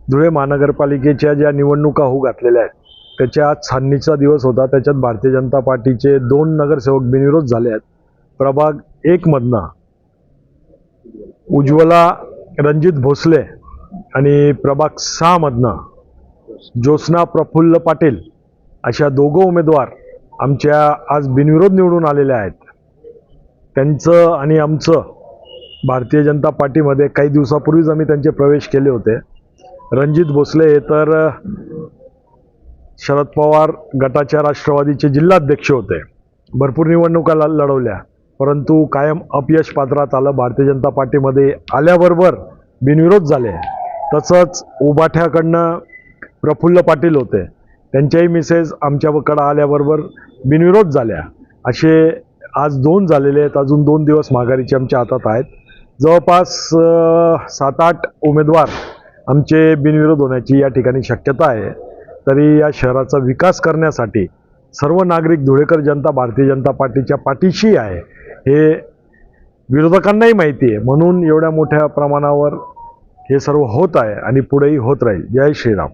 धुळे महानगरपालिकेच्या ज्या निवडणुका होऊ घातलेल्या आहेत त्याच्या आज छाननीचा दिवस होता। त्याच्यात भारतीय जनता पार्टीचे 2 नगरसेवक बिनविरोध झाले आहेत। प्रभाग 1 मधनं उज्ज्वला रणजित भोसले आणि प्रभाग 6 मधनं ज्योत्स्ना प्रफुल्ल पाटील अशा दोघं उमेदवार आमच्या आज बिनविरोध निवडून आलेले आहेत। त्यांचं आणि आमचं भारतीय जनता पार्टीमध्ये काही दिवसापूर्वीच आम्ही त्यांचे प्रवेश केले होते। रणजित भोसले हे तर शरद पवार गटाच्या राष्ट्रवादीचे जिल्हाध्यक्ष होते। भरपूर निवडणुका लढवल्या, परंतु कायम अपयश पात्रात आलं। भारतीय जनता पार्टीमध्ये आल्याबरोबर बिनविरोध झाले। तसंच उबाठ्याकडनं प्रफुल्ल पाटील होते, त्यांच्याही मिसेस आमच्याकडे आल्याबरोबर बिनविरोध झाल्या। असे आज 2 झालेले आहेत, अजून 2 दिवस माघारीचे आमच्या हातात आहेत। जवळपास 7-8 उमेदवार आमचे बिनविरोध होण्याची या ठिकाणी शक्यता आहे। तरी या शहराचा विकास करण्यासाठी सर्व नागरिक धुळेकर जनता भारतीय जनता पार्टीच्या पाठीशी आहे हे विरोधकांनाही माहिती आहे। म्हणून एवढ्या मोठ्या प्रमाणावर हे सर्व होत आहे आणि पुढेही होत राहील। जय श्रीराम।